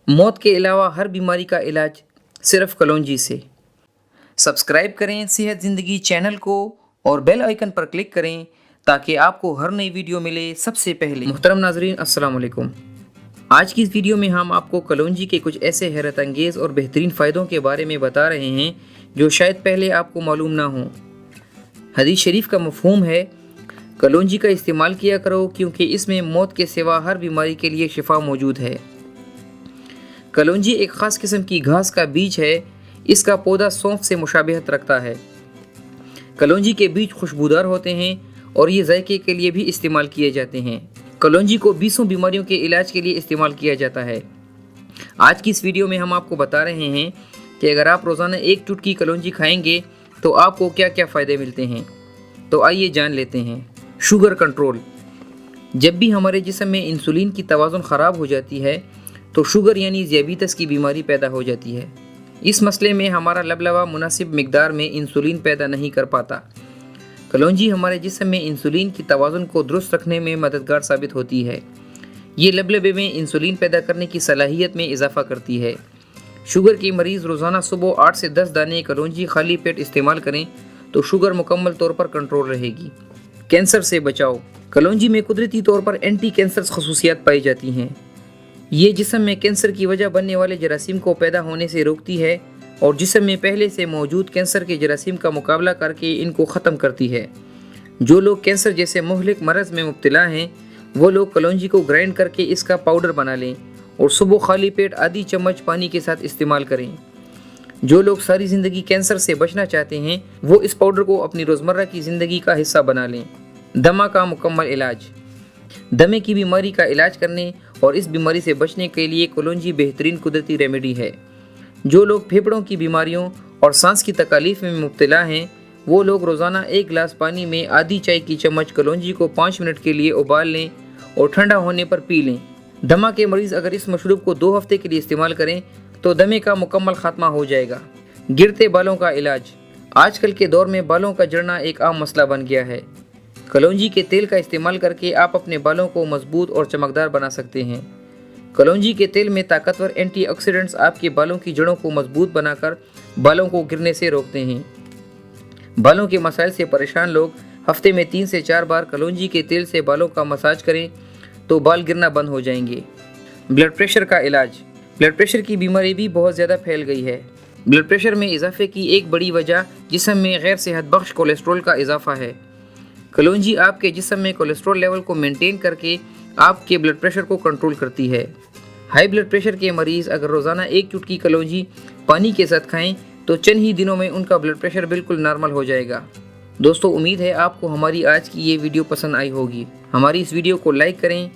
मौत के अलावा हर बीमारी का इलाज सिर्फ कलौंजी से। सब्सक्राइब करें सेहत ज़िंदगी चैनल को और बेल आइकन पर क्लिक करें ताकि आपको हर नई वीडियो मिले सबसे पहले। मुहतरम नाज़रीन, अस्सलाम वालेकुम। आज की इस वीडियो में हम आपको कलौंजी के कुछ ऐसे हैरत अंगेज़ और बेहतरीन फ़ायदों के बारे में बता रहे हैं जो शायद पहले आपको मालूम ना हो। हदीस शरीफ का मफ़हूम है, कलौंजी का इस्तेमाल किया करो क्योंकि इसमें मौत के सिवा हर बीमारी के लिए शिफा मौजूद है। कलौंजी एक ख़ास किस्म की घास का बीज है। इसका पौधा सौंफ से मुशाबहत रखता है। कलौंजी के बीज खुशबूदार होते हैं और ये जायके के लिए भी इस्तेमाल किए जाते हैं। कलौंजी को 20 बीमारियों के इलाज के लिए इस्तेमाल किया जाता है। आज की इस वीडियो में हम आपको बता रहे हैं कि अगर आप रोज़ाना एक चुटकी कलौंजी खाएंगे तो आपको क्या क्या फ़ायदे मिलते हैं। तो आइए जान लेते हैं। Sugar control. जब भी हमारे जिस्म में इंसुलिन की तवाज़ुन ख़राब हो जाती है तो शुगर यानी ज़ियाबीतस की बीमारी पैदा हो जाती है। इस मसले में हमारा लबलबा मुनासिब मिकदार में इंसुलिन पैदा नहीं कर पाता। कलौंजी हमारे जिस्म में इंसुलिन की तवाज़ुन को दुरुस्त रखने में मददगार साबित होती है। ये लबलबे में इंसुलिन पैदा करने की सलाहियत में इजाफ़ा करती है। शुगर के मरीज़ रोज़ाना सुबह 8 से 10 दाने कलौंजी खाली पेट इस्तेमाल करें तो शुगर मुकम्मल तौर पर कंट्रोल रहेगी। कैंसर से बचाव। कलौंजी में कुदरती तौर पर एंटी कैंसर खसूसियात पाई जाती हैं। ये जिस्म में कैंसर की वजह बनने वाले जरासीम को पैदा होने से रोकती है और जिस्म में पहले से मौजूद कैंसर के जरासीम का मुकाबला करके इनको ख़त्म करती है। जो लोग कैंसर जैसे मुहलिक मरज़ में मुब्तला हैं वो लोग कलौंजी को ग्राइंड करके इसका पाउडर बना लें और सुबह खाली पेट आधी चम्मच पानी के साथ इस्तेमाल करें। जो लोग सारी ज़िंदगी कैंसर से बचना चाहते हैं वो इस पाउडर को अपनी रोज़मर्रा की ज़िंदगी का हिस्सा बना लें। दमा का मुकम्मल इलाज। दमे की बीमारी का इलाज करने और इस बीमारी से बचने के लिए कलौंजी बेहतरीन कुदरती रेमेडी है। जो लोग फेफड़ों की बीमारियों और सांस की तकलीफ़ में मुब्तला हैं वो लोग रोज़ाना 1 गिलास पानी में आधी चाय की चम्मच कलौंजी को 5 मिनट के लिए उबाल लें और ठंडा होने पर पी लें। दमा के मरीज़ अगर इस मशरूब को 2 हफ्ते के लिए इस्तेमाल करें तो दमे का मुकम्मल खात्मा हो जाएगा। गिरते बालों का इलाज। आजकल के दौर में बालों का झड़ना एक आम मसला बन गया है। कलौंजी के तेल का इस्तेमाल करके आप अपने बालों को मजबूत और चमकदार बना सकते हैं। कलौंजी के तेल में ताकतवर एंटीऑक्सीडेंट्स आपके बालों की जड़ों को मजबूत बनाकर बालों को गिरने से रोकते हैं। बालों के मसाइल से परेशान लोग हफ्ते में 3 से 4 बार कलौंजी के तेल से बालों का मसाज करें तो बाल गिरना बंद हो जाएंगे। ब्लड प्रेशर का इलाज। ब्लड प्रेशर की बीमारी भी बहुत ज़्यादा फैल गई है। ब्लड प्रेशर में इजाफे की एक बड़ी वजह जिस्म में गैर सेहत बख्श कोलेस्ट्रॉल का इजाफा है। कलौंजी आपके जिस्म में कोलेस्ट्रॉल लेवल को मेंटेन करके आपके ब्लड प्रेशर को कंट्रोल करती है। हाई ब्लड प्रेशर के मरीज़ अगर रोज़ाना 1 चुटकी कलौंजी पानी के साथ खाएं तो चंद ही दिनों में उनका ब्लड प्रेशर बिल्कुल नॉर्मल हो जाएगा। दोस्तों, उम्मीद है आपको हमारी आज की ये वीडियो पसंद आई होगी। हमारी इस वीडियो को लाइक करें